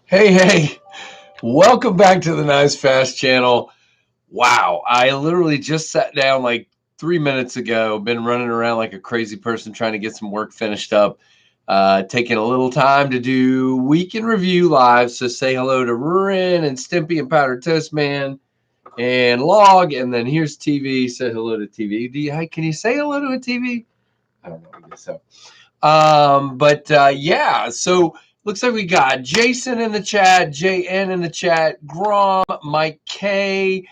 Hey, welcome back to the KnivesFAST channel. Wow, I literally just sat down like 3 minutes ago, been running around like a crazy person trying to get some work finished up, taking a little time to do week in review live. So say hello to Ren and Stimpy and Powder Toast Man and Log, and then here's TV. Say hello to TV. Can you say hello to a TV? I don't know, I guess so. Yeah, so looks like we got Jason in the chat, JN in the chat, Grom, Mike K.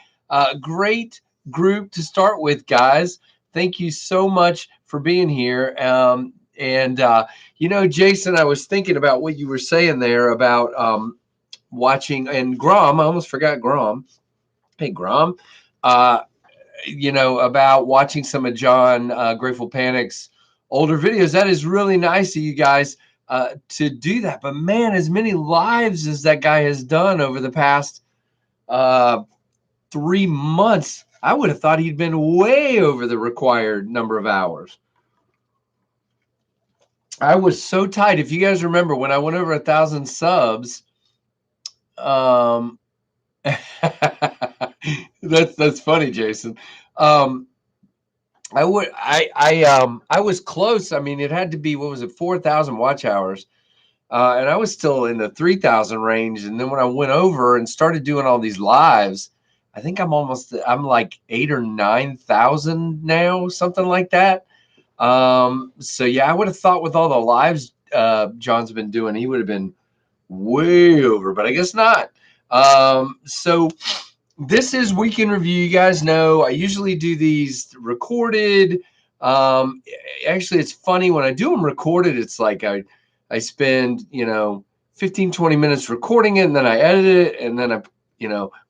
Great group to start with, guys. Thank you so much for being here. Jason, I was thinking about what you were saying there about watching, and Grom, I almost forgot Grom. Hey, Grom. Uh, about watching some of John Grateful Panic's older videos. That is really nice of you guys to do that. But man, as many lives as that guy has done over the past 3 months, I would have thought he'd been way over the required number of hours. I was so tight. If you guys remember when I went over 1,000 subs, that's funny, Jason. I was close. I mean, it had to be, what was it, 4,000 watch hours, and I was still in the 3,000 range. And then when I went over and started doing all these lives, I think I'm like 8,000 or 9,000 now, something like that. So yeah, I would have thought with all the lives John's been doing, he would have been way over, but I guess not. So this is Week in Review. You guys know I usually do these recorded. Actually, it's funny when I do them recorded, it's like I spend 15 20 minutes recording it, and then I edit it, and then I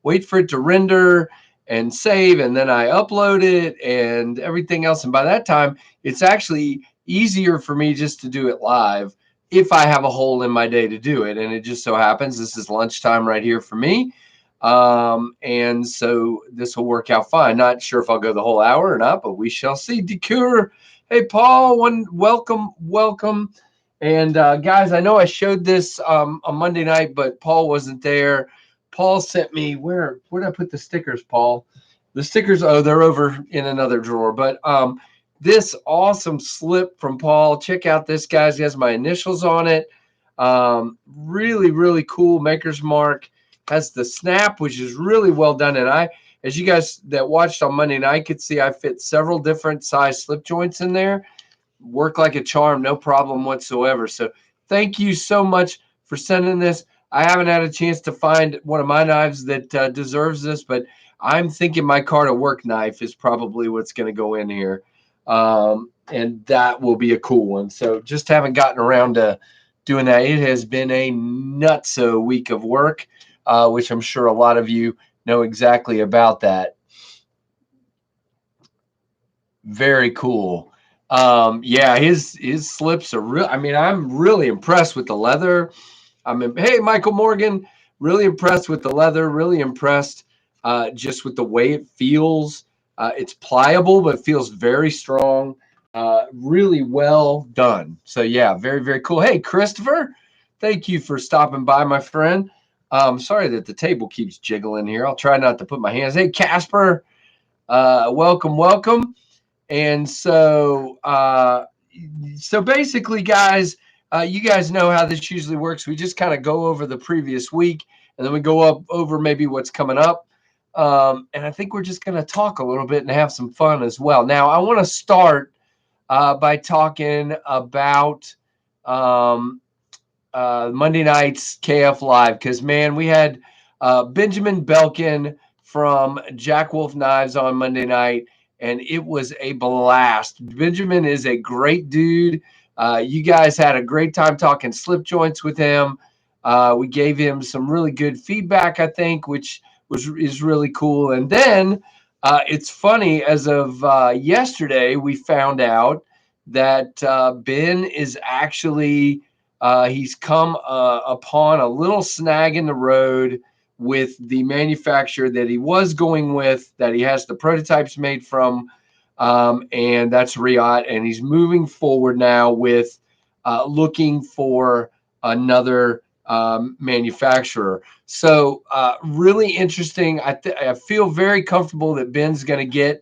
wait for it to render and save, and then I upload it and everything else. And by that time, it's actually easier for me just to do it live if I have a hole in my day to do it. And it just so happens this is lunchtime right here for me. And so this will work out fine. Not sure if I'll go the whole hour or not, but we shall see. Decure, hey Paul, welcome. And guys, I know I showed this on Monday night, but Paul wasn't there. Paul sent me, where did I put the stickers, Paul? The stickers, oh, they're over in another drawer. But this awesome slip from Paul. Check out this, guys. He has my initials on it. Really, really cool maker's mark. Has the snap, which is really well done. And as you guys that watched on Monday night could see, I fit several different size slip joints in there. Work like a charm, no problem whatsoever. So thank you so much for sending this. I haven't had a chance to find one of my knives that deserves this, but I'm thinking my car to work knife is probably what's going to go in here. And that will be a cool one. So just haven't gotten around to doing that. It has been a nutso week of work. Which I'm sure a lot of you know exactly about that. Very cool. Yeah, his slips are real. I mean, I'm really impressed with the leather. Hey, Michael Morgan, really impressed with the leather. Really impressed just with the way it feels. It's pliable, but it feels very strong. Really well done. So yeah, very, very cool. Hey, Christopher, thank you for stopping by, my friend. Sorry that the table keeps jiggling here. I'll try not to put my hands. Hey, Casper, welcome. And so basically, guys, you guys know how this usually works. We just kind of go over the previous week, and then we go over maybe what's coming up. And I think we're just going to talk a little bit and have some fun as well. Now, I want to start by talking about Monday night's KF Live, because man, we had Benjamin Belkin from Jack Wolf Knives on Monday night, and it was a blast. Benjamin is a great dude. You guys had a great time talking slip joints with him. We gave him some really good feedback, I think, which is really cool. And then it's funny, as of yesterday, we found out that Ben is actually he's come upon a little snag in the road with the manufacturer that he was going with, that he has the prototypes made from, and that's Riot. And he's moving forward now with looking for another manufacturer. So really interesting. I feel very comfortable that Ben's going to get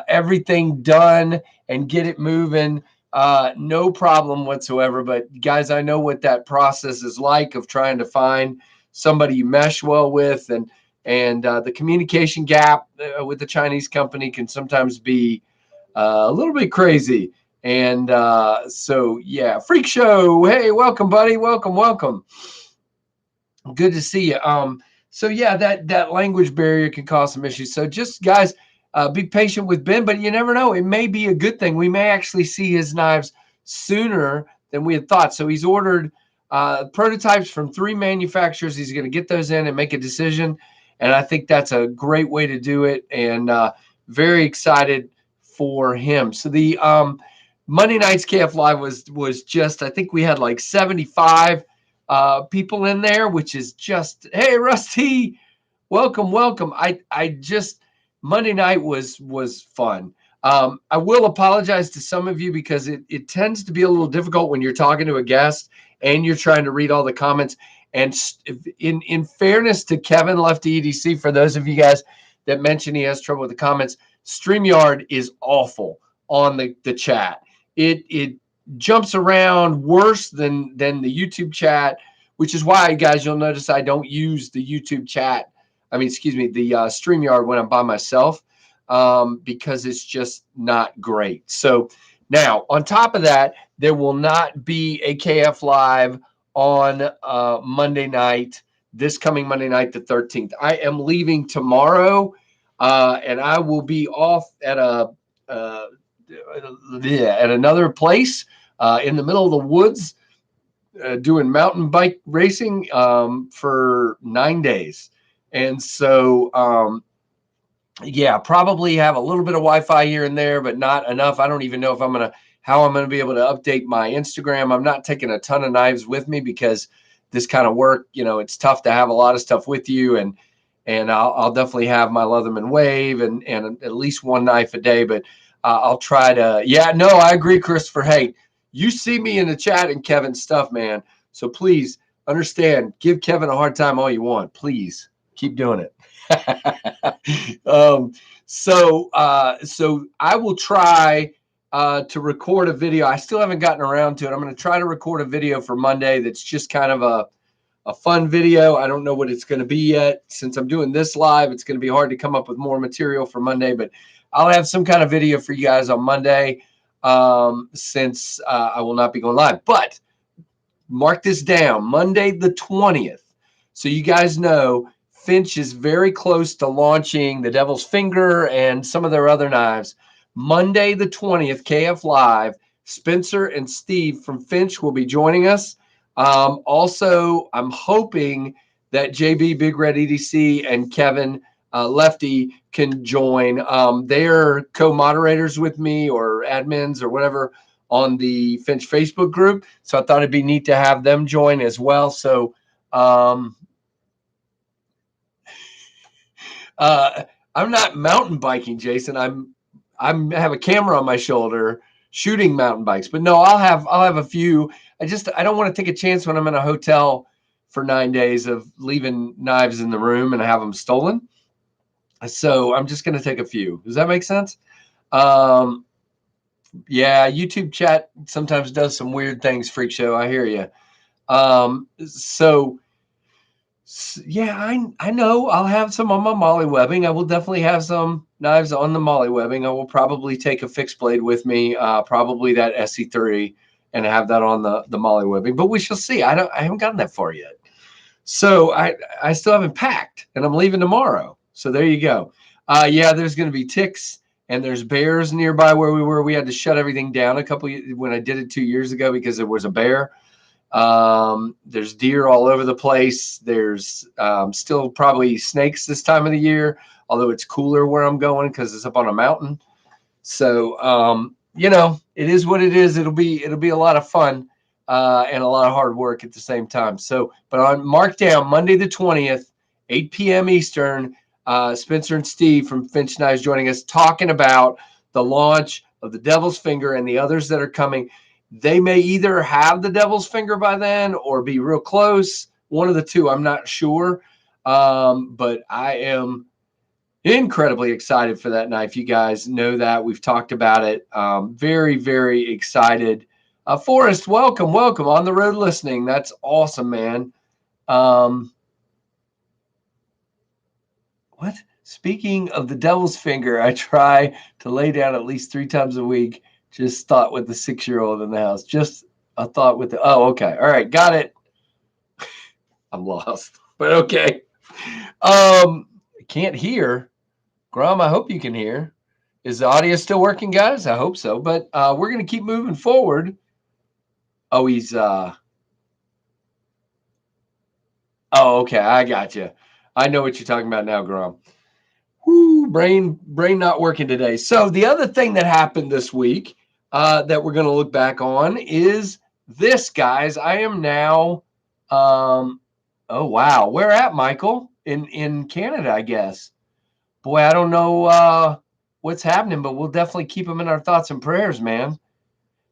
everything done and get it moving. No problem whatsoever. But guys, I know what that process is like of trying to find somebody you mesh well with, and the communication gap with the Chinese company can sometimes be a little bit crazy. And so, yeah, Freak Show. Hey, welcome, buddy. Welcome. Good to see you. So yeah, that language barrier can cause some issues. So just guys, be patient with Ben, but you never know. It may be a good thing. We may actually see his knives sooner than we had thought. So he's ordered prototypes from 3 manufacturers. He's going to get those in and make a decision. And I think that's a great way to do it. And very excited for him. So the Monday night's KF Live was just, I think we had like 75 people in there, which is just, hey, Rusty, welcome. I just, Monday night was fun. I will apologize to some of you because it tends to be a little difficult when you're talking to a guest and you're trying to read all the comments. And in fairness to Kevin Lefty EDC, for those of you guys that mention he has trouble with the comments, StreamYard is awful on the chat. It jumps around worse than the YouTube chat, which is why, guys, you'll notice I don't use the YouTube chat. I mean, excuse me, the StreamYard when I'm by myself, because it's just not great. So now, on top of that, there will not be a KF Live on Monday night, this coming Monday night, the 13th. I am leaving tomorrow, and I will be off at at another place in the middle of the woods doing mountain bike racing for 9 days. And so, yeah, probably have a little bit of Wi-Fi here and there, but not enough. I don't even know if how I'm going to be able to update my Instagram. I'm not taking a ton of knives with me because this kind of work, it's tough to have a lot of stuff with you. And I'll definitely have my Leatherman Wave and at least one knife a day, but I'll try to, yeah, no, I agree, Christopher. Hey, you see me in the chat and Kevin's stuff, man. So please understand, give Kevin a hard time all you want. Please keep doing it. So I will try to record a video. I still haven't gotten around to it. I'm going to try to record a video for Monday that's just kind of a fun video. I don't know what it's going to be yet. Since I'm doing this live, it's going to be hard to come up with more material for Monday, but I'll have some kind of video for you guys on Monday, since I will not be going live. But mark this down, Monday the 20th. So you guys know Finch is very close to launching the Devil's Finger and some of their other knives. Monday the 20th, KF Live, Spencer and Steve from Finch will be joining us. Also, I'm hoping that JB Big Red EDC and Kevin Lefty can join. They're co-moderators with me or admins or whatever on the Finch Facebook group. So I thought it'd be neat to have them join as well. So I'm not mountain biking, Jason. I have a camera on my shoulder shooting mountain bikes, but no, I'll have a few. I don't want to take a chance when I'm in a hotel for 9 days of leaving knives in the room and have them stolen. So I'm just going to take a few. Does that make sense? Yeah, YouTube chat sometimes does some weird things, Freak Show. I hear you. So yeah, I know I'll have some on my molly webbing. I will definitely have some knives on the molly webbing. I will probably take a fixed blade with me, probably that SC3, and have that on the molly webbing. But we shall see. I haven't gotten that far yet. So I still haven't packed, and I'm leaving tomorrow. So there you go. Yeah, there's going to be ticks and there's bears nearby where we were. We had to shut everything down when I did it 2 years ago because there was a bear. There's deer all over the place. There's still probably snakes this time of the year, although it's cooler where I'm going because it's up on a mountain. So it is what it is. It'll be a lot of fun and a lot of hard work at the same time. So, but on mark down Monday the 20th, 8 p.m. Eastern, Spencer and Steve from Finch Knives joining us, talking about the launch of the Devil's Finger and the others that are coming. They may either have the Devil's Finger by then or be real close. one of the two. I'm not sure, but I am incredibly excited for that knife. You guys know that. We've talked about it. Very, very excited. Forrest, welcome on the road listening. That's awesome, man. What? Speaking of the devil's finger, I try to lay down at least 3 times a week. Just thought with the 6-year-old in the house. Just a thought with the. Oh, okay. All right. Got it. I'm lost, but okay. Can't hear. Grom, I hope you can hear. Is the audio still working, guys? I hope so. But we're going to keep moving forward. Oh, he's. Oh, okay. I got you. I know what you're talking about now, Grom. Whoo, brain not working today. So the other thing that happened this week that we're going to look back on is this, guys. I am now. Oh wow, where at, Michael? In Canada, I guess. Boy, I don't know what's happening, but we'll definitely keep them in our thoughts and prayers, man.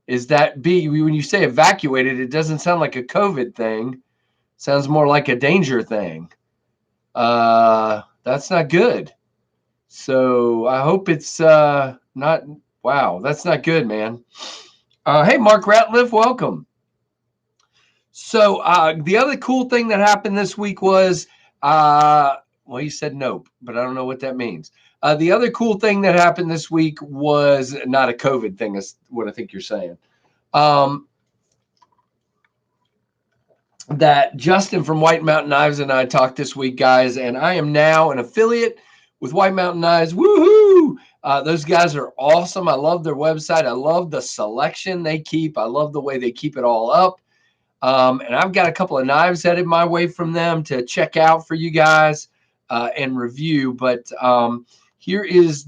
Is that when you say evacuated, it doesn't sound like a COVID thing. It sounds more like a danger thing. That's not good. So I hope it's not. Wow, that's not good, man. Hey, Mark Ratliff, welcome. So the other cool thing that happened this week was, well, you said nope, but I don't know what that means. The other cool thing that happened this week was not a COVID thing, is what I think you're saying. That Justin from White Mountain Knives and I talked this week, guys, and I am now an affiliate with White Mountain Knives. Woohoo! Those guys are awesome. I love their website. I love the selection they keep. I love the way they keep it all up. And I've got a couple of knives headed my way from them to check out for you guys and review. But here is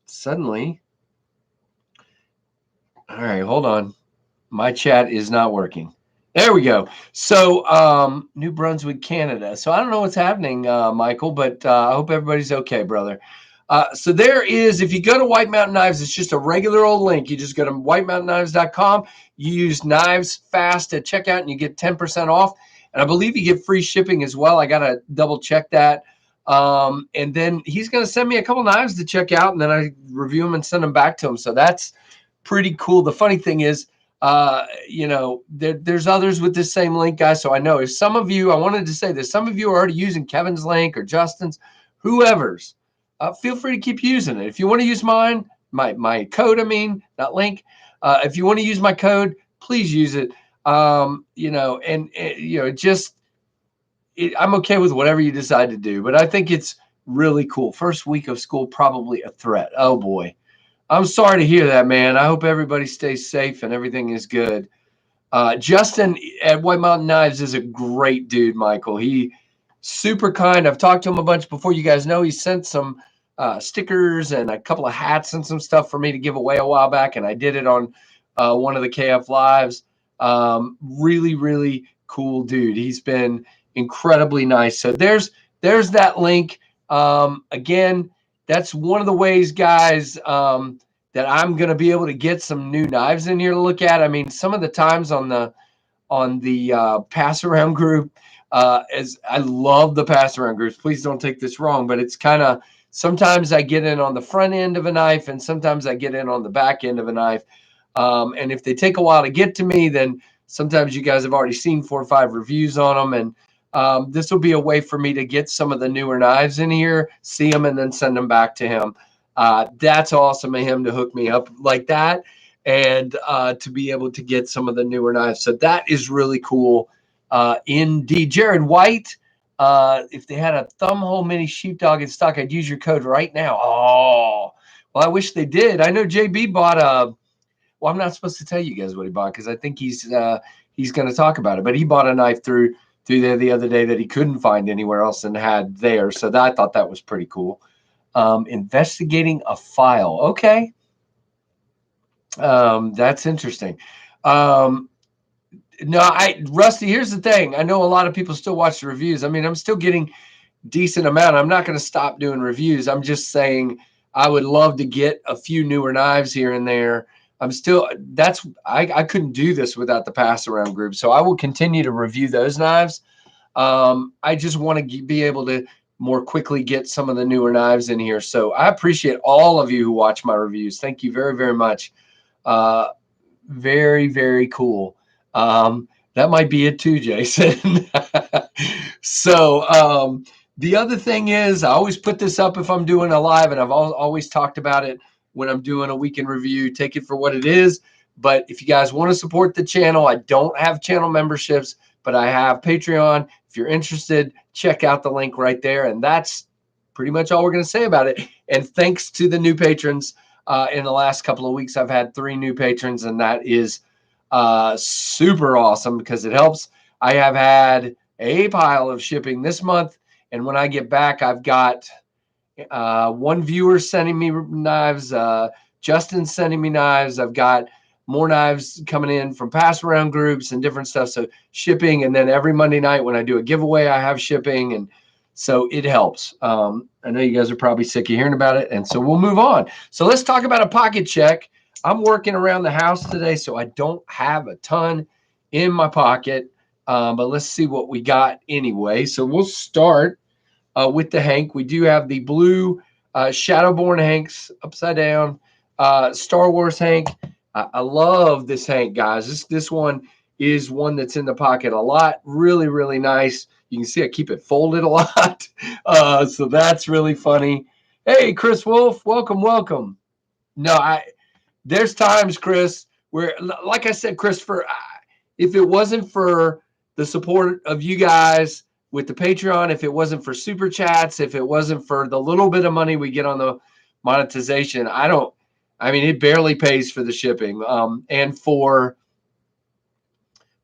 suddenly. All right, hold on. My chat is not working. There we go. So New Brunswick, Canada. So I don't know what's happening, Michael, but I hope everybody's okay, brother. So there is, if you go to White Mountain Knives, it's just a regular old link. You just go to whitemountainKnives.com. You use KnivesFAST at checkout, and you get 10% off. And I believe you get free shipping as well. I got to double check that. And then he's going to send me a couple knives to check out, and then I review them and send them back to him. So that's pretty cool. The funny thing is, there's others with this same link, guys. So I know if some of you, I wanted to say this, some of you are already using Kevin's link or Justin's, whoever's. Feel free to keep using it. If you want to use mine, my code, not link. If you want to use my code, please use it. I'm okay with whatever you decide to do, but I think it's really cool. First week of school, probably a threat. Oh boy. I'm sorry to hear that, man. I hope everybody stays safe and everything is good. Justin at White Mountain Knives is a great dude, Michael. He super kind. I've talked to him a bunch before. You guys know he sent some stickers and a couple of hats and some stuff for me to give away a while back, and I did it on one of the KF Lives. Really, really cool dude. He's been incredibly nice. So there's that link. Again, that's one of the ways, guys, that I'm going to be able to get some new knives in here to look at. Some of the times on the pass around group, as I love the pass around groups. Please don't take this wrong, but it's kind of sometimes I get in on the front end of a knife, and sometimes I get in on the back end of a knife. And if they take a while to get to me, then sometimes you guys have already seen 4 or 5 reviews on them, and this will be a way for me to get some of the newer knives in here, see them, and then send them back to him. That's awesome of him to hook me up like that, and to be able to get some of the newer knives. So that is really cool. Indeed. Jared White, if they had a Thumbhole Mini Sheepdog in stock, I'd use your code right now. Oh, well, I wish they did. I know JB bought well, I'm not supposed to tell you guys what he bought because I think he's going to talk about it, but he bought a knife through there the other day that he couldn't find anywhere else and had there. So I thought that was pretty cool. Investigating a file. Okay. That's interesting. Rusty, here's the thing. I know a lot of people still watch the reviews. I'm still getting decent amount. I'm not going to stop doing reviews. I'm just saying I would love to get a few newer knives here and there. I'm still, I couldn't do this without the pass around group. So I will continue to review those knives. I just want to be able to more quickly get some of the newer knives in here. So I appreciate all of you who watch my reviews. Thank you very, very much. Very, very cool. That might be it too, Jason. So the other thing is, I always put this up if I'm doing a live, and I've always talked about it when I'm doing a weekend review. Take it for what it is. But if you guys want to support the channel, I don't have channel memberships, but I have Patreon. If you're interested, check out the link right there. And that's pretty much all we're going to say about it. And thanks to the new patrons. In the last couple of weeks, I've had 3 new patrons, and that is super awesome because it helps. I have had a pile of shipping this month, and when I get back, I've got 1 viewer sending me knives, Justin sending me knives. I've got more knives coming in from pass around groups and different stuff. So shipping, and then every Monday night when I do a giveaway, I have shipping, and so it helps. I know you guys are probably sick of hearing about it, and so we'll move on. So let's talk about a pocket check. I'm working around the house today, so I don't have a ton in my pocket, but let's see what we got anyway. So we'll start with the Hank. We do have the blue Shadowborn Hanks, upside down, Star Wars Hank. I love this Hank, guys. This one is one that's in the pocket a lot. Really, really nice. You can see I keep it folded a lot. So that's really funny. Hey, Chris Wolf, welcome, welcome. No, there's times, Chris, where, like I said, Christopher, if it wasn't for the support of you guys with the Patreon, if it wasn't for super chats, if it wasn't for the little bit of money we get on the monetization, it barely pays for the shipping. And for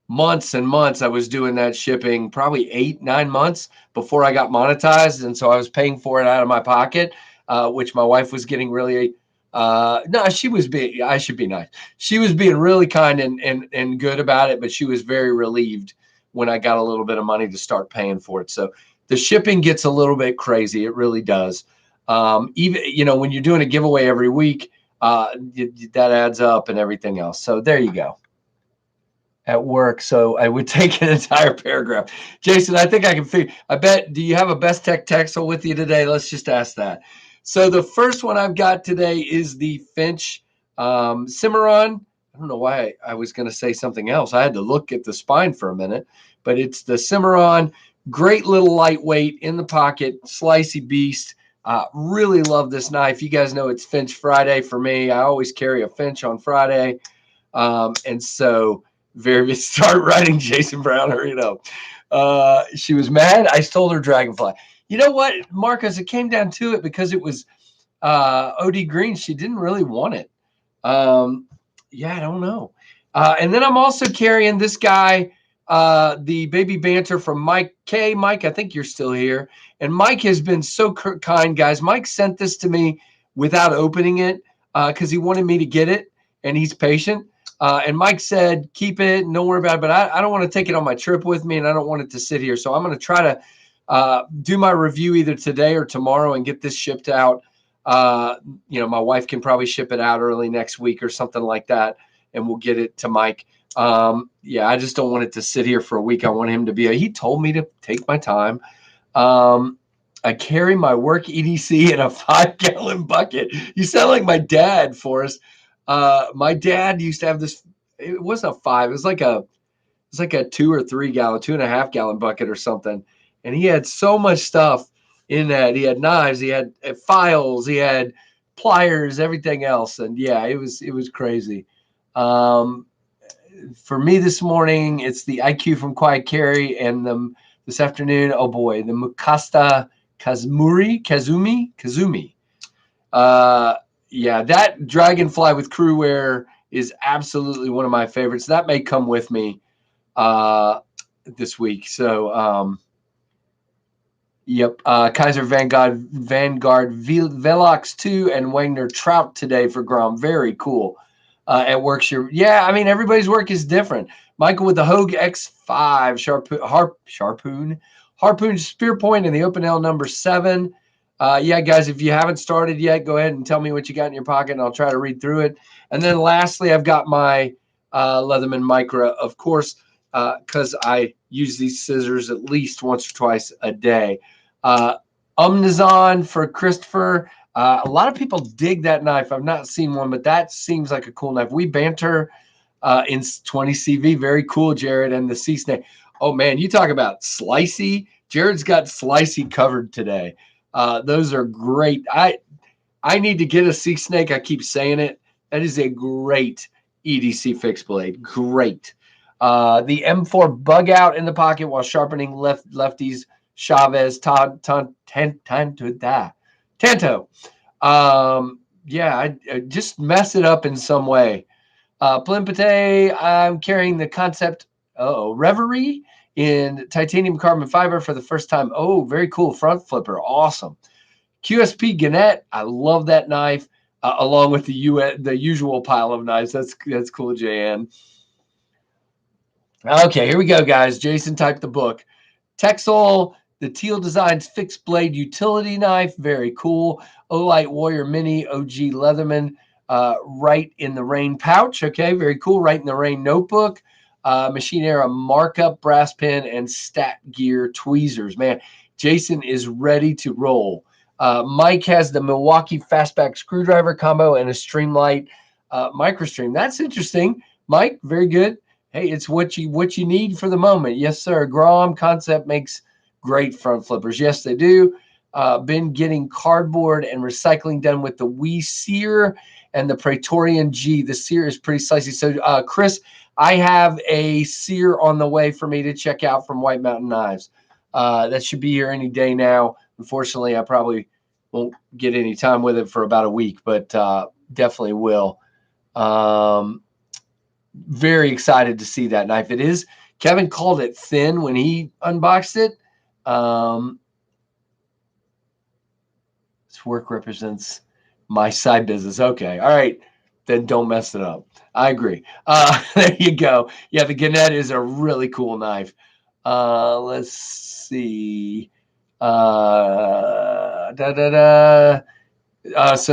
months and months, I was doing that shipping, probably 8-9 months before I got monetized. And so I was paying for it out of my pocket, which my wife was getting really, no, she was being, I should be nice. She was being really kind and good about it, but she was very relieved when I got a little bit of money to start paying for it. So the shipping gets a little bit crazy. It really does. Even, when you're doing a giveaway every week, that adds up and everything else. So there you go. At work, so I would take an entire paragraph. Jason, I think I can figure. I bet. Do you have a Best Tech Texel with you today? Let's just ask that. So the first one I've got today is the Finch Cimarron. I don't know why I was going to say something else. I had to look at the spine for a minute, but it's the Cimarron. Great little lightweight in the pocket, slicey beast. Really love this knife. You guys know it's Finch Friday for me. I always carry a Finch on Friday, and so. Start writing Jason Brown, hurry it up. She was mad. I stole her Dragonfly. You know what, Marcus? It came down to it because it was OD Green. She didn't really want it. Yeah, I don't know. And then I'm also carrying this guy, the Baby Banter from Mike K. Mike, I think you're still here. And Mike has been so kind, guys. Mike sent this to me without opening it because he wanted me to get it, and he's patient. And Mike said, keep it, don't worry about it. But I don't want to take it on my trip with me, and I don't want it to sit here. So I'm going to try to do my review either today or tomorrow and get this shipped out. My wife can probably ship it out early next week or something like that, and we'll get it to Mike. I just don't want it to sit here for a week. I want him to he told me to take my time. I carry my work EDC in a 5-gallon bucket. You sound like my dad, Forrest. My dad used to have this. It wasn't a 5. It was like a 2 or 3 gallon, 2.5 gallon bucket or something. And he had so much stuff in that. He had knives, he had files, he had pliers, everything else. And yeah, it was crazy. For me this morning, it's the IQ from Quiet Carry, and this afternoon, oh boy, the Mukasta Kazumi. Yeah, that Dragonfly with crew wear is absolutely one of my favorites. That may come with me this week. So, yep. Kaiser Vanguard Velox 2 and Wagner Trout today for Grom. Very cool. At work, everybody's work is different. Michael with the Hogue X5 Harpoon Spear Point in the Open L number 7. Yeah, guys, if you haven't started yet, go ahead and tell me what you got in your pocket, and I'll try to read through it. And then lastly, I've got my Leatherman Micra, of course, because I use these scissors at least once or twice a day. Omnizon for Christopher. A lot of people dig that knife. I've not seen one, but that seems like a cool knife. We banter in 20 CV. Very cool, Jared, and the Sea Snake. Oh, man, you talk about slicey. Jared's got slicey covered today. Those are great. I need to get a Sea Snake. I keep saying it. That is a great EDC fixed blade. Great. The M4 bug out in the pocket while sharpening lefties Chavez Tanto. Yeah, I just mess it up in some way. Plimpate, I'm carrying the Concept Reverie in titanium carbon fiber for the first time. Oh, very cool. Front flipper. Awesome. QSP Gannett. I love that knife, along with the usual pile of knives. That's cool, JN. Okay, here we go, guys. Jason typed the book. Texel, the Teal Designs fixed blade utility knife. Very cool. Olight Warrior Mini OG Leatherman. Right in the Rain pouch. Okay, very cool. Right in the Rain notebook. Machine Era markup brass pin and Stat Gear tweezers. Man, Jason is ready to roll. Mike has the Milwaukee Fastback screwdriver combo and a Streamlight microstream. That's interesting, Mike. Very good. Hey, it's what you need for the moment. Yes, sir. Grom Concept makes great front flippers. Yes, they do. Been getting cardboard and recycling done with the Wee Sear and the Praetorian G. The Sear is pretty slicey. So, Chris, I have a Sear on the way for me to check out from White Mountain Knives. That should be here any day now. Unfortunately, I probably won't get any time with it for about a week, but definitely will. Very excited to see that knife. It is. Kevin called it thin when he unboxed it. This work represents my side business. Okay. All right. Then don't mess it up. I agree. There you go. Yeah, the Gannett is a really cool knife. Let's see. So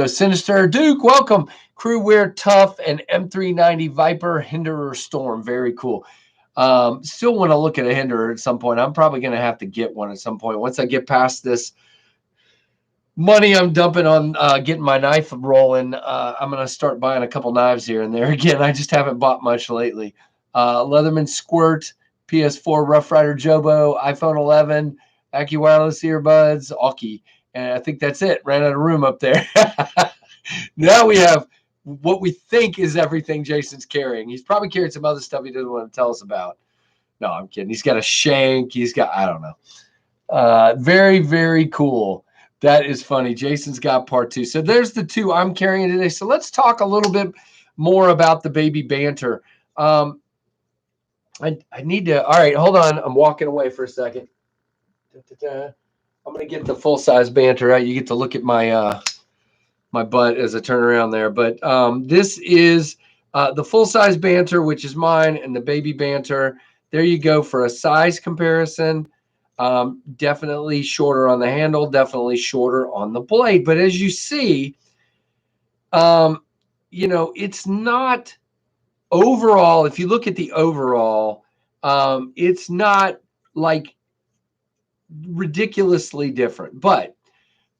Sinister Duke, welcome. Crew Wear Tough and M390 Viper Hinderer Storm. Very cool. Still want to look at a Hinderer at some point. I'm probably going to have to get one at some point. Once I get past this money I'm dumping on getting my knife rolling, I'm going to start buying a couple knives here and there. Again, I just haven't bought much lately. Leatherman Squirt, PS4 Rough Rider Jobo, iPhone 11, Accu Wireless earbuds, Aki. And I think that's it. Ran out of room up there. Now we have what we think is everything Jason's carrying. He's probably carrying some other stuff he doesn't want to tell us about. No, I'm kidding. He's got a shank. He's got, I don't know. Very, very cool. That is funny. Jason's got part two. So there's the two I'm carrying today. So let's talk a little bit more about the baby banter. I need to, all right, hold on. I'm walking away for a second. I'm going to get the full-size banter out. You get to look at my my butt as I turn around there. But this is the full-size banter, which is mine, and the baby banter. There you go for a size comparison. Definitely shorter on the handle, definitely shorter on the blade. But as you see, you know, it's not overall. If you look at the overall, it's not like ridiculously different. But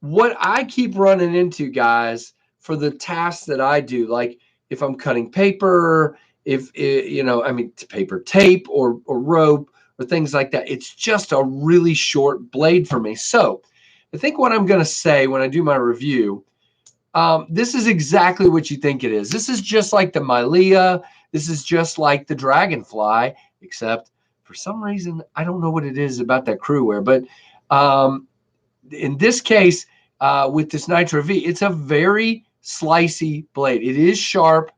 what I keep running into, guys, for the tasks that I do, like if I'm cutting paper, if it, you know, I mean, paper tape or rope or things like that, it's just a really short blade for me. So I think what I'm going to say when I do my review, this is exactly what you think it is. This is just like the Milea. This is just like the Dragonfly, except for some reason, I don't know what it is about that crew wear, but in this case, with this Nitro V, it's a very slicey blade. It is sharp.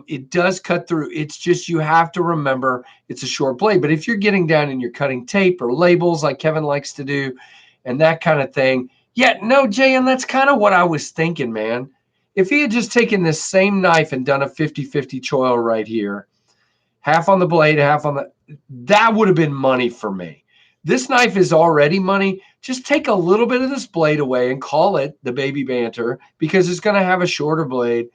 It does cut through. It's just you have to remember it's a short blade. But if you're getting down and you're cutting tape or labels like Kevin likes to do and that kind of thing, yeah, no, Jay, and that's kind of what I was thinking, man. If he had just taken this same knife and done a 50-50 choil right here, half on the blade, half on the, that would have been money for me. This knife is already money. Just take a little bit of this blade away and call it the Baby Banter, because it's going to have a shorter blade.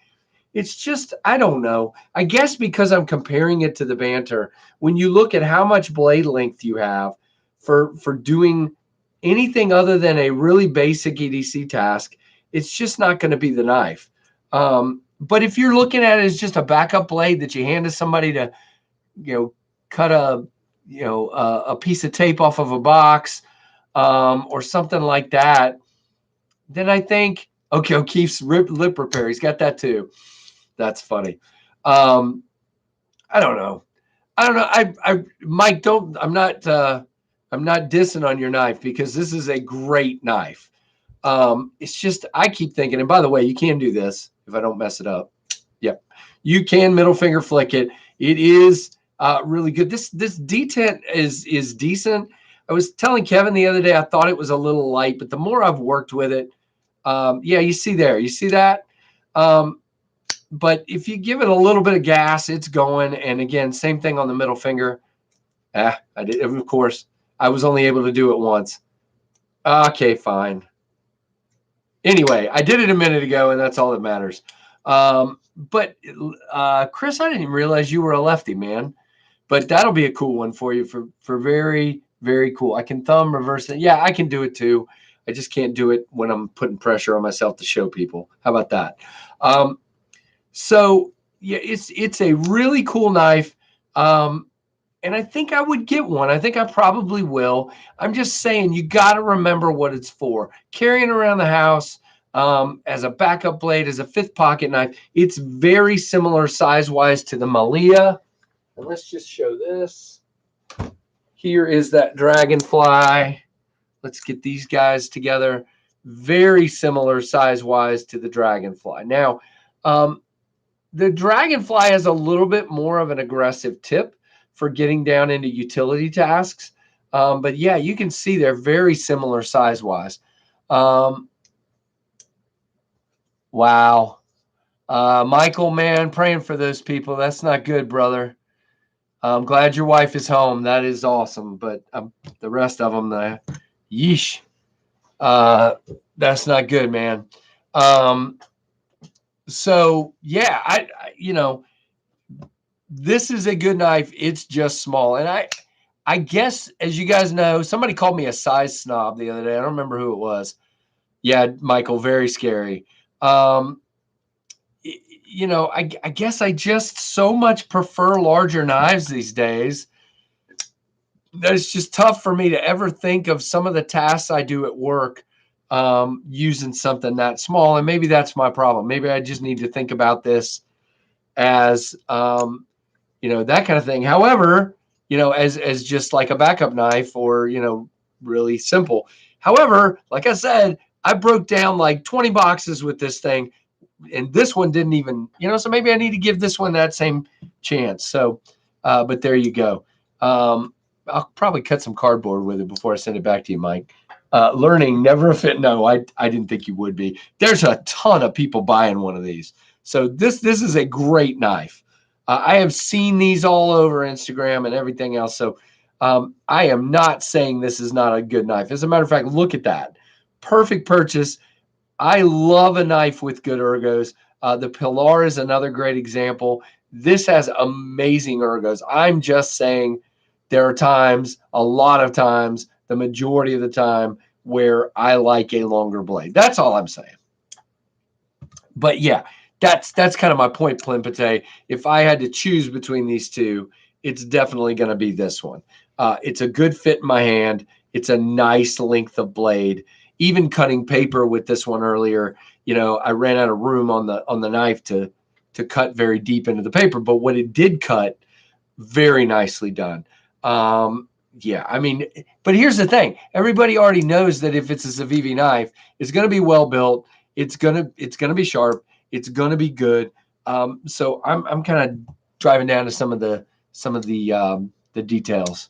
It's just, I don't know. I guess because I'm comparing it to the Banter, when you look at how much blade length you have for doing anything other than a really basic EDC task, it's just not going to be the knife. But if you're looking at it as just a backup blade that you hand to somebody to, cut a piece of tape off of a box, or something like that, then I think, okay, O'Keefe's lip repair, he's got that too. That's funny. I don't know. Mike, I'm not dissing on your knife, because this is a great knife. It's just, I keep thinking, and by the way, you can do this if I don't mess it up. Yep. You can middle finger flick it. It is really good. This detent is decent. I was telling Kevin the other day, I thought it was a little light, but the more I've worked with it, yeah, you see that? But if you give it a little bit of gas, it's going. And again, same thing on the middle finger. I did, of course, I was only able to do it once. Okay, fine. Anyway, I did it a minute ago, and that's all that matters. But Chris, I didn't even realize you were a lefty, man. But that'll be a cool one for you, for very, very cool. I can thumb, reverse it. Yeah, I can do it too. I just can't do it when I'm putting pressure on myself to show people. How about that? So yeah, it's a really cool knife. And I think I would get one. I think I probably will. I'm just saying, you got to remember what it's for. Carrying around the house, as a backup blade, as a fifth pocket knife. It's very similar size-wise to the Malia. And let's just show this. Here is that Dragonfly. Let's get these guys together. Very similar size-wise to the Dragonfly. Now, the Dragonfly has a little bit more of an aggressive tip for getting down into utility tasks. But yeah, you can see they're very similar size-wise. Wow. Michael, man, praying for those people. That's not good, brother. I'm glad your wife is home. That is awesome. But the rest of them, yeesh. That's not good, man. So yeah, this is a good knife. It's just small. And I guess, as you guys know, somebody called me a size snob the other day. I don't remember who it was. Yeah, Michael, very scary. I guess I just so much prefer larger knives these days that it's just tough for me to ever think of some of the tasks I do at work using something that small. And maybe that's my problem. Maybe I just need to think about this as, that kind of thing. However, as just like a backup knife, or, really simple. However, like I said, I broke down like 20 boxes with this thing, and this one didn't even, so maybe I need to give this one that same chance. So, but there you go. I'll probably cut some cardboard with it before I send it back to you, Mike. Learning, never a fit. No, I didn't think you would be. There's a ton of people buying one of these. So this is a great knife. I have seen these all over Instagram and everything else. So I am not saying this is not a good knife. As a matter of fact, look at that. Perfect purchase. I love a knife with good ergos. The Pilar is another great example. This has amazing ergos. I'm just saying there are times, a lot of times, the majority of the time, where I like a longer blade. That's all I'm saying. But yeah, that's kind of my point, Plimpate. If I had to choose between these two, it's definitely going to be this one. It's a good fit in my hand. It's a nice length of blade. Even cutting paper with this one earlier, I ran out of room on the knife to cut very deep into the paper. But what it did cut, very nicely done. Yeah, I mean, but here's the thing. Everybody already knows that if it's a Civivi knife, it's going to be well built. It's going to be sharp. It's going to be good. So I'm kind of driving down to some of the details.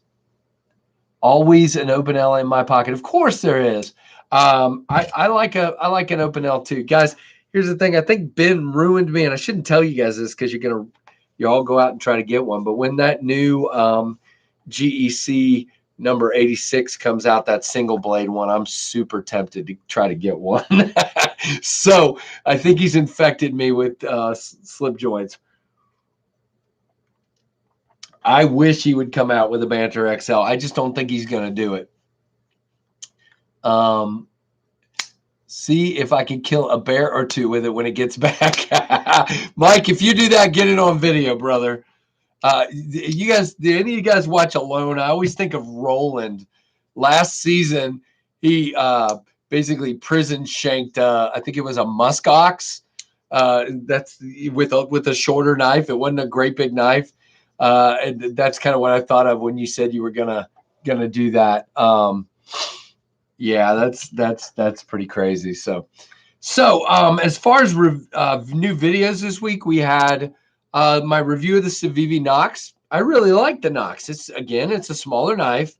Always an open L in my pocket. Of course there is. I like an open L too, guys. Here's the thing. I think Ben ruined me, and I shouldn't tell you guys this because you all go out and try to get one. But when that new GEC number 86 comes out, that single blade one, I'm super tempted to try to get one. So I think he's infected me with slip joints. I wish he would come out with a Banter XL. I just don't think he's going to do it. See if I can kill a bear or two with it when it gets back. Mike, if you do that, get it on video, brother. You guys, did any of you guys watch Alone? I always think of Roland. Last season, he basically prison shanked. I think it was a musk ox. That's with a shorter knife. It wasn't a great big knife. And that's kind of what I thought of when you said you were gonna do that. Yeah, that's pretty crazy. So as far as new videos this week, we had my review of the Civivi Nox. I really like the Nox. It's a smaller knife,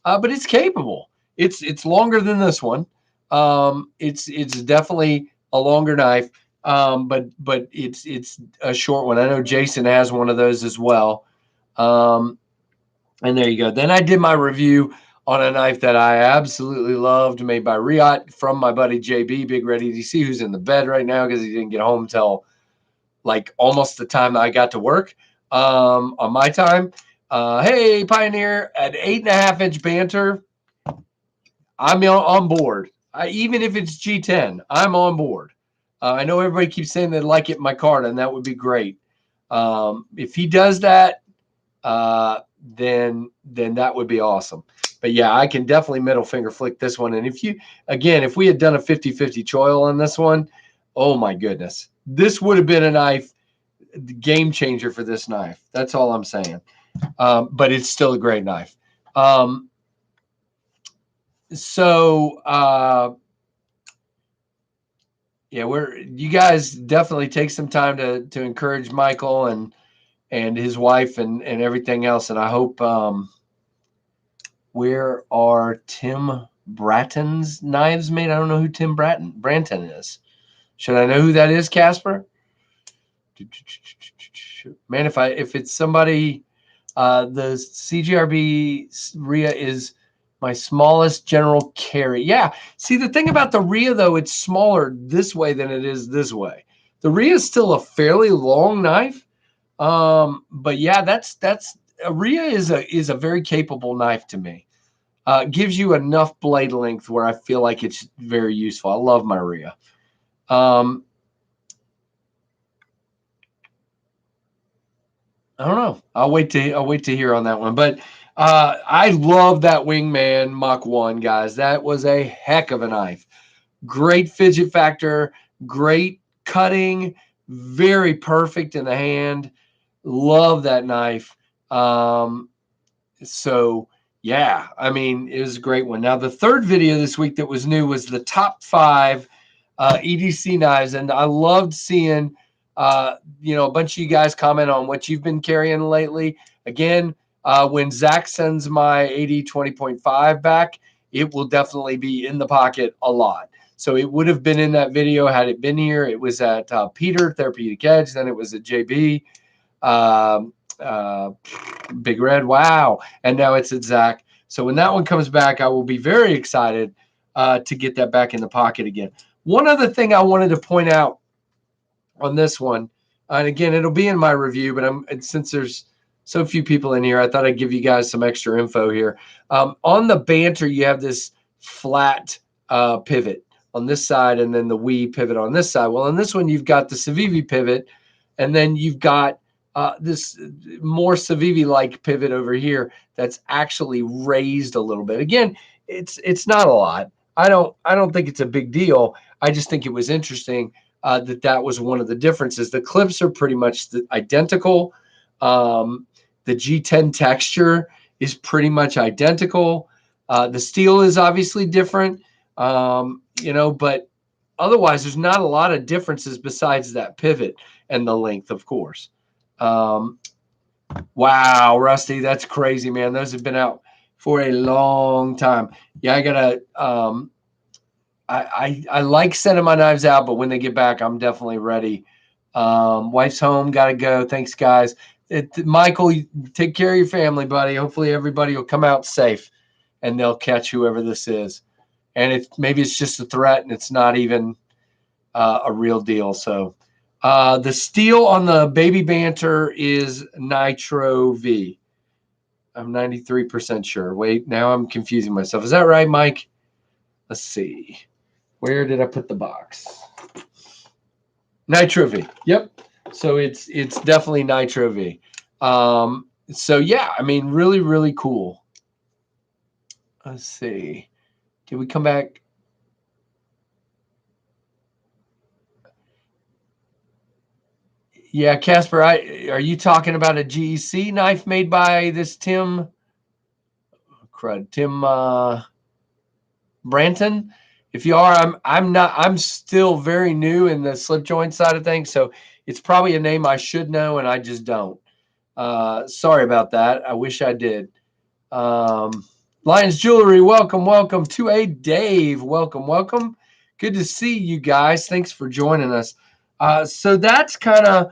but it's capable. It's longer than this one. It's definitely a longer knife, but it's a short one. I know Jason has one of those as well. And there you go. Then I did my review on a knife that I absolutely loved, made by Riot from my buddy JB, Big Red EDC, who's in the bed right now because he didn't get home till like almost the time that I got to work on my time. Hey, Pioneer, at 8.5-inch Banter, I'm on board. Even if it's G10, I'm on board. I know everybody keeps saying they like it in my card, and that would be great. If he does that, then that would be awesome. But yeah, I can definitely middle finger flick this one. And if we had done a 50-50 choil on this one, oh my goodness, this would have been a knife, game changer for this knife. That's all I'm saying. But it's still a great knife. Yeah, you guys definitely take some time to encourage Michael and his wife and everything else. And I hope, where are Tim Bratton's knives made? I don't know who Tim Branton is. Should I know who that is, Casper? Man, if it's somebody, the CGRB RIA is my smallest general carry. Yeah. See, the thing about the RIA, though, it's smaller this way than it is this way. The RIA is still a fairly long knife. But yeah, that's a RIA is a very capable knife to me. Gives you enough blade length where I feel like it's very useful. I love my RIA. I don't know. I'll wait to hear on that one. But I love that Wingman Mach 1, guys. That was a heck of a knife. Great fidget factor, great cutting, very perfect in the hand. Love that knife. So yeah, I mean, it was a great one. Now, the third video this week that was new was the top 5 EDC knives. And I loved seeing, a bunch of you guys comment on what you've been carrying lately. Again, when Zach sends my AD 20.5 back, it will definitely be in the pocket a lot. So it would have been in that video had it been here. It was at Peter, Therapeutic Edge. Then it was at JB. Big Red, wow. And now it's at Zach. So when that one comes back, I will be very excited to get that back in the pocket again. One other thing I wanted to point out on this one, and again, it'll be in my review, but since there's so few people in here, I thought I'd give you guys some extra info here. On the Banter, you have this flat pivot on this side, and then the Wii pivot on this side. Well, on this one, you've got the Civivi pivot, and then you've got this more Civivi-like pivot over here that's actually raised a little bit. Again, it's not a lot. I don't think it's a big deal. I just think it was interesting that was one of the differences. The clips are pretty much identical. The G10 texture is pretty much identical. The steel is obviously different, but otherwise there's not a lot of differences besides that pivot and the length, of course. Wow, Rusty, that's crazy, man. Those have been out for a long time. Yeah, I gotta I like sending my knives out, but when they get back, I'm definitely ready. Wife's home, gotta go. Thanks, guys. Michael, take care of your family, buddy. Hopefully everybody will come out safe. and they'll catch whoever this is. And maybe it's just a threat and it's not even a real deal. So the steel on the Baby Banter is Nitro V. I'm 93% sure. Wait, now I'm confusing myself. Is that right, Mike? Let's see. Where did I put the box? Nitro V. Yep. So it's definitely Nitro V. So yeah, I mean, really, really cool. Let's see. Did we come back? Yeah, Casper, are you talking about a GEC knife made by this Tim Branton? If you are, I'm still very new in the slip joint side of things, so it's probably a name I should know and I just don't. Sorry about that. I wish I did. Lions Jewelry, welcome, welcome. 2A Dave, welcome. Good to see you guys. Thanks for joining us. So that's kind of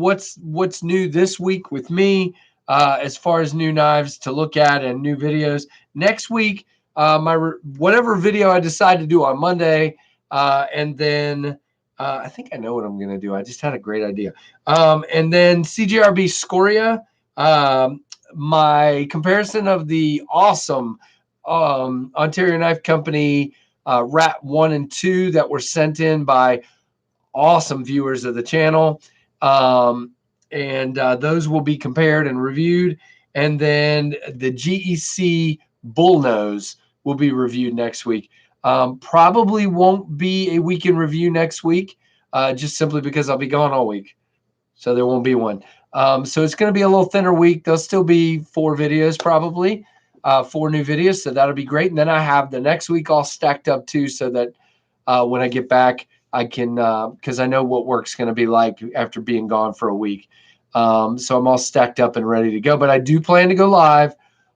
what's new this week with me as far as new knives to look at and new videos. Next week, whatever video I decide to do on Monday, and then I think I know what I'm going to do. I just had a great idea. And then CJRB Scoria. My comparison of the awesome Ontario Knife Company Rat 1 and 2 that were sent in by awesome viewers of the channel. And those will be compared and reviewed. And then the GEC Bullnose will be reviewed next week. Probably won't be a weekend review next week, just simply because I'll be gone all week. So there won't be one. So it's going to be a little thinner week. There'll still be 4 videos, probably 4 new videos. So that'll be great. And then I have the next week all stacked up too, so that when I get back, I can, because I know what work's going to be like after being gone for a week. So I'm all stacked up and ready to go. But I do plan to go live.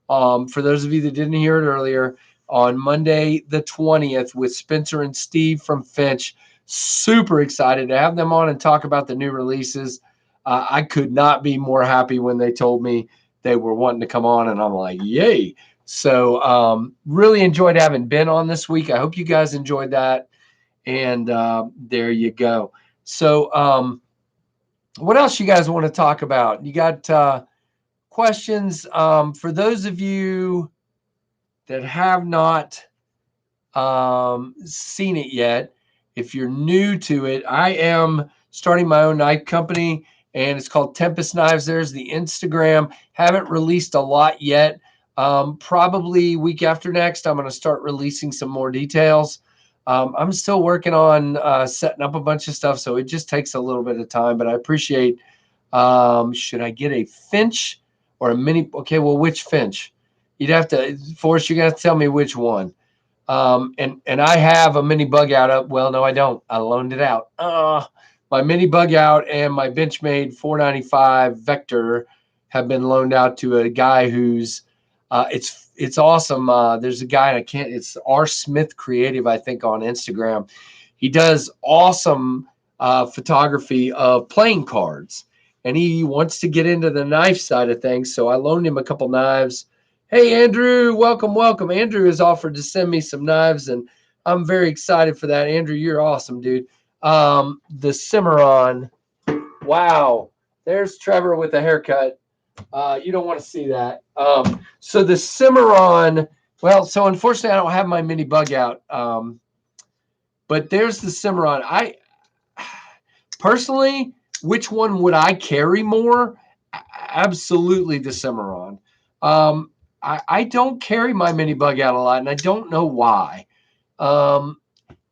For those of you that didn't hear it earlier, on Monday the 20th with Spencer and Steve from Finch. Super excited to have them on and talk about the new releases. I could not be more happy when they told me they were wanting to come on, and I'm like, yay. So really enjoyed having Ben on this week. I hope you guys enjoyed that. And there you go. So what else you guys want to talk about? You got questions? For those of you that have not seen it yet, if you're new to it, I am starting my own knife company, and it's called Tempest Knives. There's the Instagram. Haven't released a lot yet. Probably week after next, I'm going to start releasing some more details. I'm still working on setting up a bunch of stuff, so it just takes a little bit of time, but I appreciate. Should I get a Finch or a mini? Okay, well, which Finch? You'd have to, Forrest, you're going to have to tell me which one. And I have a mini bug out up. Well, no, I don't. I loaned it out. My mini bug out and my Benchmade 495 Vector have been loaned out to a guy who's it's awesome. There's a guy, it's R Smith Creative, I think, on Instagram. He does awesome photography of playing cards, and he wants to get into the knife side of things. So I loaned him a couple knives. Hey, Andrew, welcome. Andrew has offered to send me some knives, and I'm very excited for that. Andrew, you're awesome, dude. The Cimarron. Wow. There's Trevor with a haircut. You don't want to see that. So the Cimarron, well, so unfortunately, I don't have my mini bug out. But there's the Cimarron. I personally, which one would I carry more? Absolutely the Cimarron. I don't carry my mini bug out a lot, and I don't know why.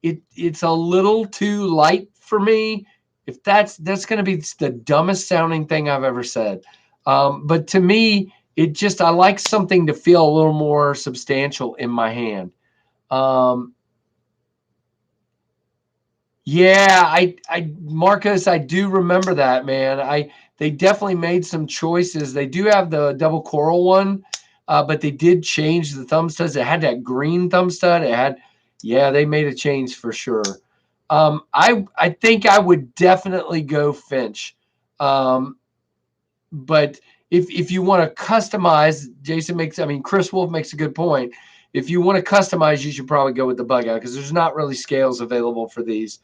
It's a little too light for me. If that's going to be the dumbest sounding thing I've ever said. But to me, I like something to feel a little more substantial in my hand. Yeah, Marcus, I do remember that, man. They definitely made some choices. They do have the double coral one, but they did change the thumb studs. It had that green thumb stud. They made a change for sure. I think I would definitely go Finch. But if you want to customize, Chris Wolf makes a good point. If you want to customize, you should probably go with the bug out because there's not really scales available for these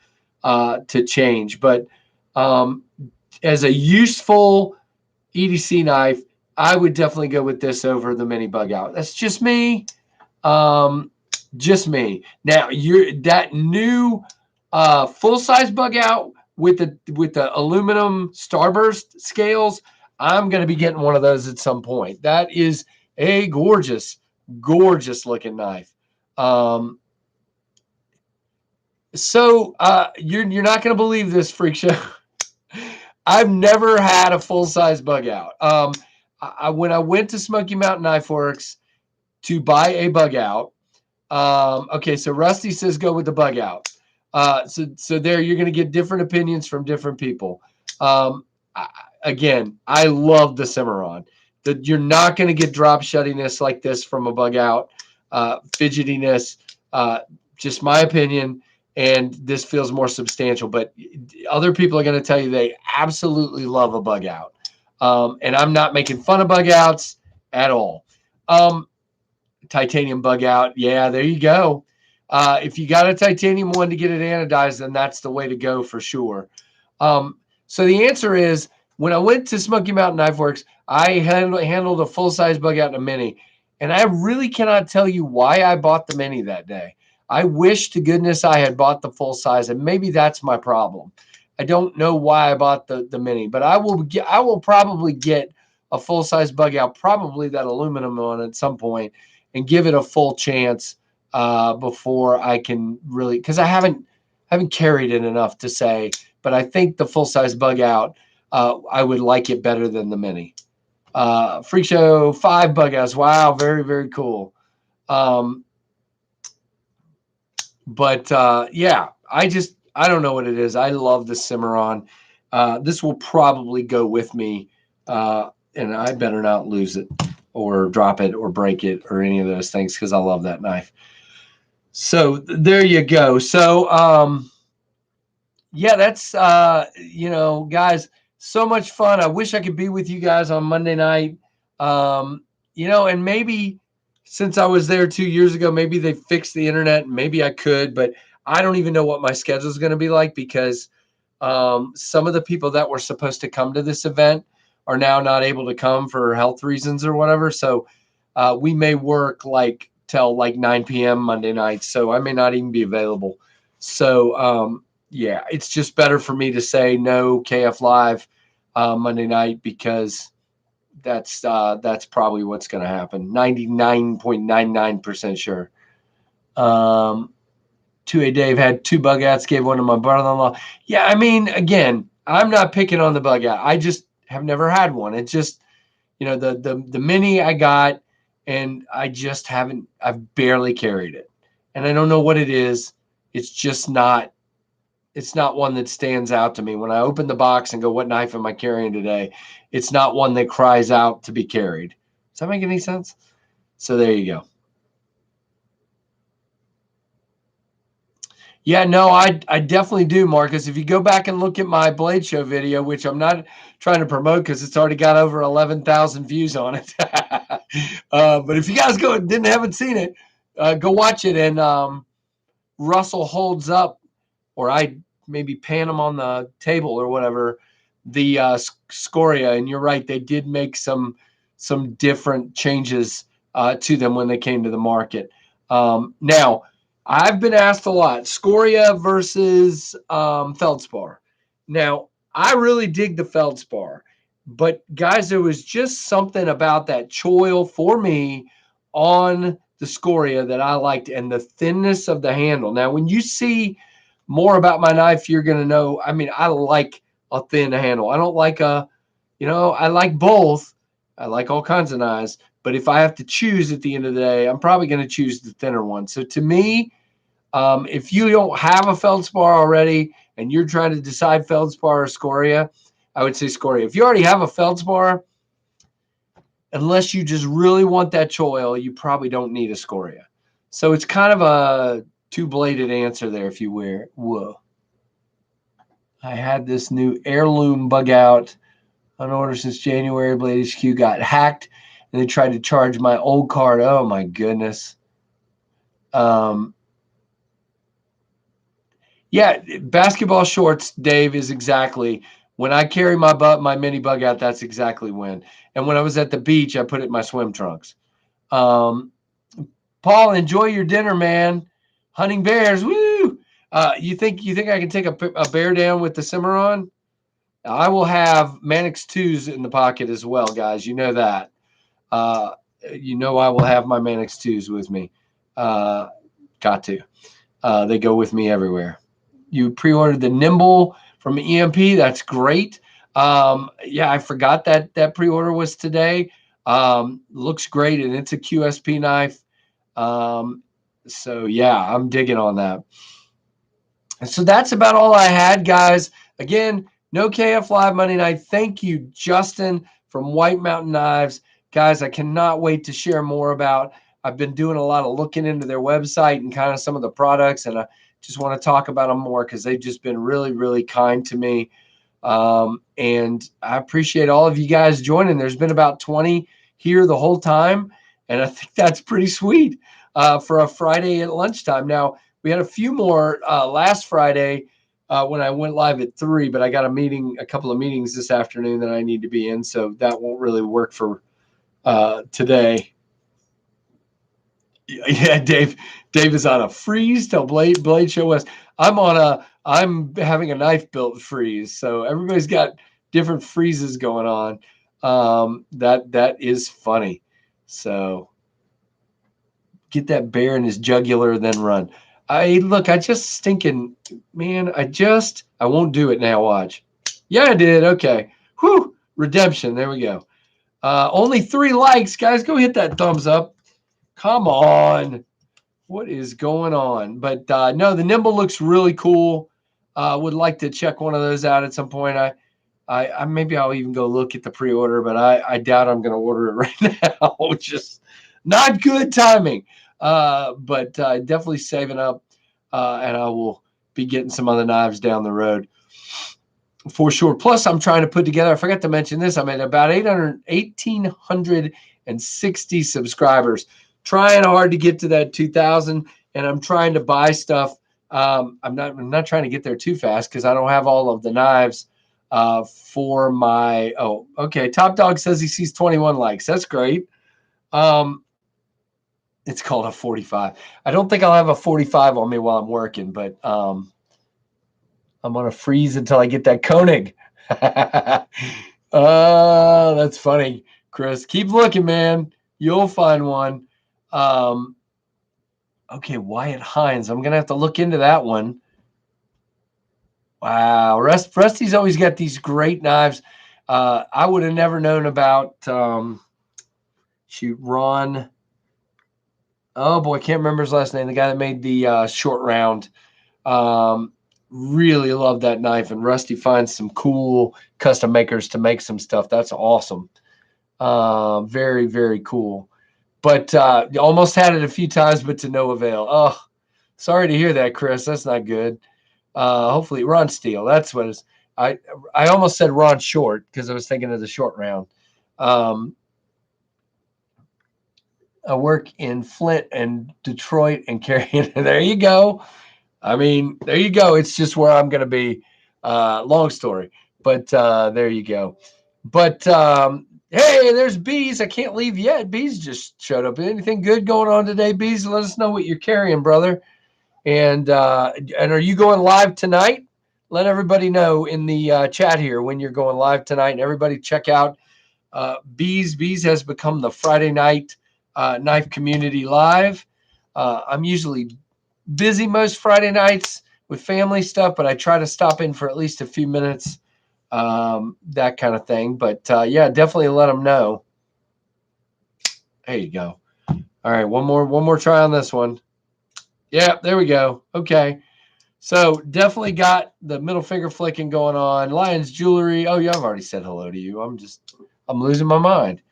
to change. But as a useful EDC knife, I would definitely go with this over the mini bug out. That's just me. Just me. Now that new full size bug out with the aluminum starburst scales. I'm going to be getting one of those at some point. That is a gorgeous looking knife. So you're not going to believe this, Freak Show. I've never had a full size bug out. When I went to Smoky Mountain Knife Works to buy a bug out. Okay, so Rusty says go with the bug out. So there you're going to get different opinions from different people. Again, I love the Cimarron. You're not going to get drop shuttiness like this from a bug out, fidgetiness, just my opinion, and this feels more substantial. But other people are going to tell you they absolutely love a bug out. And I'm not making fun of bug outs at all. Titanium bug out. Yeah, there you go. If you got a titanium one to get it anodized, then that's the way to go for sure. So the answer is, when I went to Smoky Mountain Knife Works, I handled a full-size bug out and a mini. And I really cannot tell you why I bought the mini that day. I wish to goodness I had bought the full size, and maybe that's my problem. I don't know why I bought the mini, but I will probably get a full-size bug out, probably that aluminum one at some point, and give it a full chance before I can really, because I haven't carried it enough to say, but I think the full-size bug out, I would like it better than the mini. Freak Show 5 bug outs. Wow, very, very cool. Yeah, I don't know what it is. I love the Cimarron. This will probably go with me, and I better not lose it or drop it or break it or any of those things because I love that knife. So there you go. So yeah, that's guys, so much fun. I wish I could be with you guys on Monday night. And maybe since I was there 2 years ago, maybe they fixed the internet. Maybe I could, but I don't even know what my schedule is going to be like because some of the people that were supposed to come to this event are now not able to come for health reasons or whatever. So we may work like till like 9 p.m. Monday night. So I may not even be available. So yeah, it's just better for me to say no KF Live Monday night because that's probably what's going to happen. 99.99% sure. 2A Dave had 2 bug outs, gave one to my brother-in-law. Yeah, I mean, again, I'm not picking on the bug out. I just have never had one. It's just, the mini I got, and I've barely carried it. And I don't know what it is. It's just not, it's not one that stands out to me. When I open the box and go, what knife am I carrying today? It's not one that cries out to be carried. Does that make any sense? So there you go. Yeah, no, I definitely do, Marcus. If you go back and look at my Blade Show video, which I'm not trying to promote because it's already got over 11,000 views on it. But if you guys haven't seen it, go watch it. And Russell holds up, or I maybe pan him on the table or whatever, the Scoria. And you're right, they did make some different changes to them when they came to the market. Now, I've been asked a lot, Scoria versus Feldspar. Now, I really dig the Feldspar, but guys, there was just something about that choil for me on the Scoria that I liked, and the thinness of the handle. Now, when you see more about my knife, you're going to know, I mean, I like a thin handle. I don't like I like both. I like all kinds of knives, but if I have to choose at the end of the day, I'm probably going to choose the thinner one. So to me, if you don't have a Feldspar already and you're trying to decide Feldspar or Scoria, I would say Scoria. If you already have a Feldspar, unless you just really want that choil, you probably don't need a Scoria. So it's kind of a two-bladed answer there, if you will. Whoa. I had this new heirloom bug out On order since January. Blade HQ got hacked, and they tried to charge my old card. Oh my goodness. Yeah, basketball shorts, Dave, is exactly when I carry my mini bug out. That's exactly when. And when I was at the beach, I put it in my swim trunks. Um, Paul, enjoy your dinner, man. Hunting bears, woo! You think I can take a bear down with the Cimarron? I will have Mannix 2s in the pocket as well, guys. You know that. Uh, I will have my Mannix 2s with me. Got to. They go with me everywhere. You pre-ordered the Nimble from EMP. That's great. Yeah, I forgot that pre-order was today. Looks great, and it's a QSP knife. So yeah, I'm digging on that. So that's about all I had, guys. Again, no KF Live Monday night. Thank you, Justin from White Mountain Knives. Guys, I cannot wait to share more about. I've been doing a lot of looking into their website and kind of some of the products, and I just want to talk about them more because they've just been really, really kind to me. And I appreciate all of you guys joining. There's been about 20 here the whole time, and I think that's pretty sweet for a Friday at lunchtime. Now, we had a few more last Friday when I went live at 3, but I got a couple of meetings this afternoon that I need to be in, so that won't really work for today. Yeah, Dave is on a freeze till Blade Show West. I'm having a knife built freeze, so everybody's got different freezes going on. That is funny. So get that bear in his jugular, then run. I just stinking, man. I won't do it now. Watch. Yeah, I did. Okay. Whew. Redemption. There we go. Only 3 likes, guys. Go hit that thumbs up. Come on. What is going on? But no, the Nimble looks really cool. Would like to check one of those out at some point. I maybe I'll even go look at the pre-order, but I doubt I'm going to order it right now. Just not good timing. But definitely saving up, and I will be getting some other knives down the road for sure. Plus, I'm trying to put together. I forgot to mention this. I'm at about 1,860 subscribers. Trying hard to get to that 2,000, and I'm trying to buy stuff. I'm not trying to get there too fast because I don't have all of the knives for my. Oh, okay. Top Dog says he sees 21 likes. That's great. It's called a 45. I don't think I'll have a 45 on me while I'm working, but I'm gonna freeze until I get that Koenig. That's funny, Chris. Keep looking, man. You'll find one. Okay, Wyatt Hines. I'm gonna have to look into that one. Wow, Rusty's always got these great knives. I would have never known about Ron. Oh boy, I can't remember his last name. The guy that made the short round. Really love that knife, and Rusty finds some cool custom makers to make some stuff. That's awesome. Very, very cool. But almost had it a few times, but to no avail. Oh, sorry to hear that, Chris. That's not good. Hopefully, Ron Steele. That's what it's. I almost said Ron Short because I was thinking of the short round. I work in Flint and Detroit and Carrion. There you go. I mean, there you go. It's just where I'm going to be. Long story, but there you go. But hey, there's Bees. I can't leave yet. Bees just showed up. Anything good going on today, Bees? Let us know what you're carrying, brother. And are you going live tonight? Let everybody know in the chat here when you're going live tonight. And everybody check out Bees. Bees has become the Friday night knife community live. I'm usually busy most Friday nights with family stuff, but I try to stop in for at least a few minutes, that kind of thing. But yeah, definitely let them know. There you go. All right, one more try on this one. Yeah, there we go. Okay. So definitely got the middle finger flicking going on. Lions Jewelry. Oh yeah, I've already said hello to you. I'm losing my mind.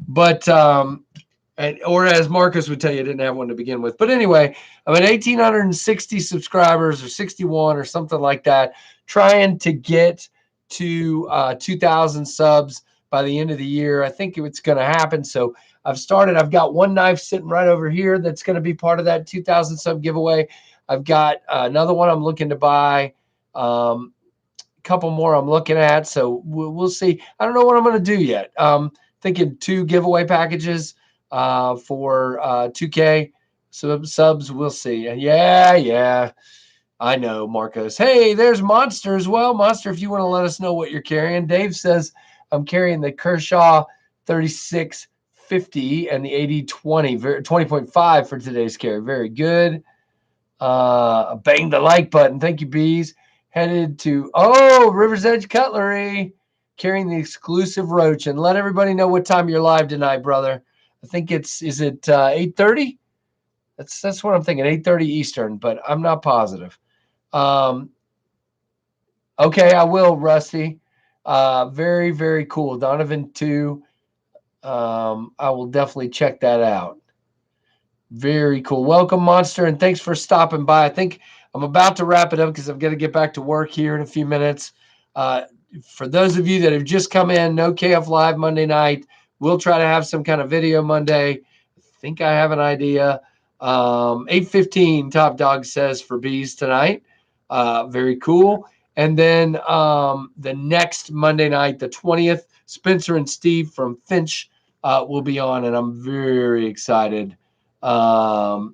But or as Marcus would tell you, I didn't have one to begin with. But anyway, I'm at 1,860 subscribers or 61 or something like that, trying to get to 2,000 subs by the end of the year. I think it's going to happen. So I've got one knife sitting right over here that's going to be part of that 2,000 sub giveaway. I've got another one I'm looking to buy. A couple more I'm looking at. So we'll see. I don't know what I'm going to do yet. Thinking 2 giveaway packages for 2K subs. We'll see. Yeah. I know, Marcos. Hey, there's Monster as well. Monster, if you want to let us know what you're carrying. Dave says, I'm carrying the Kershaw 3650 and the 8020, 20.5 for today's carry. Very good. Bang the like button. Thank you, Bees. Headed to, River's Edge Cutlery, carrying the exclusive roach. And let everybody know what time you're live tonight, brother. I think is it 8:30? That's what I'm thinking, 8:30 Eastern, but I'm not positive. Okay, I will, Rusty. Very, very cool. Donovan 2. I will definitely check that out. Very cool. Welcome, Monster, and thanks for stopping by. I think I'm about to wrap it up because I've got to get back to work here in a few minutes. For those of you that have just come in, no KF Live Monday night. We'll try to have some kind of video Monday. I think I have an idea. 8:15 Top Dog says for Bees tonight. Very cool. And then the next Monday night, the 20th, Spencer and Steve from Finch will be on, and I'm very excited. There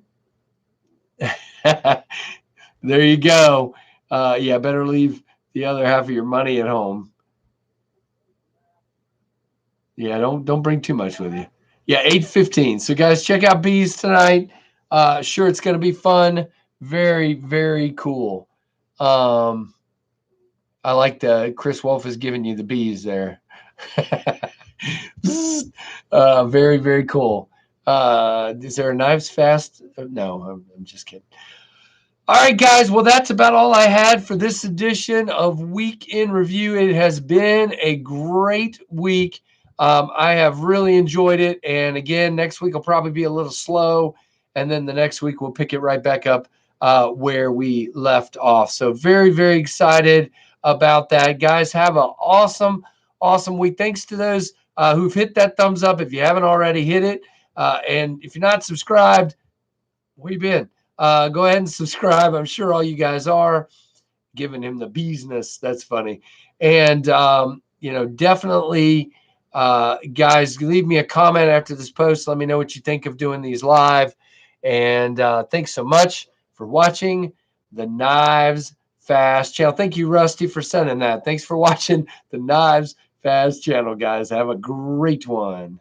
you go. Yeah, better leave the other half of your money at home. Yeah, don't bring too much with you. Yeah, 8:15. So guys, check out Bees tonight. Sure, it's gonna be fun. Very, very cool. I like the Chris Wolf is giving you the bees there. Very, very cool. Is there a KnivesFAST? No, I'm just kidding. All right, guys. Well, that's about all I had for this edition of Week in Review. It has been a great week. I have really enjoyed it. And again, next week will probably be a little slow. And then the next week we'll pick it right back up where we left off. So very, very excited about that. Guys, have an awesome, awesome week. Thanks to those who've hit that thumbs up. If you haven't already, hit it. And if you're not subscribed, where you been? Go ahead and subscribe. I'm sure all you guys are. Giving him the business. That's funny. And, definitely, guys, leave me a comment after this post. Let me know what you think of doing these live. And thanks so much for watching the Knives Fast channel. Thank you, Rusty, for sending that. Thanks for watching the Knives Fast channel, guys. Have a great one.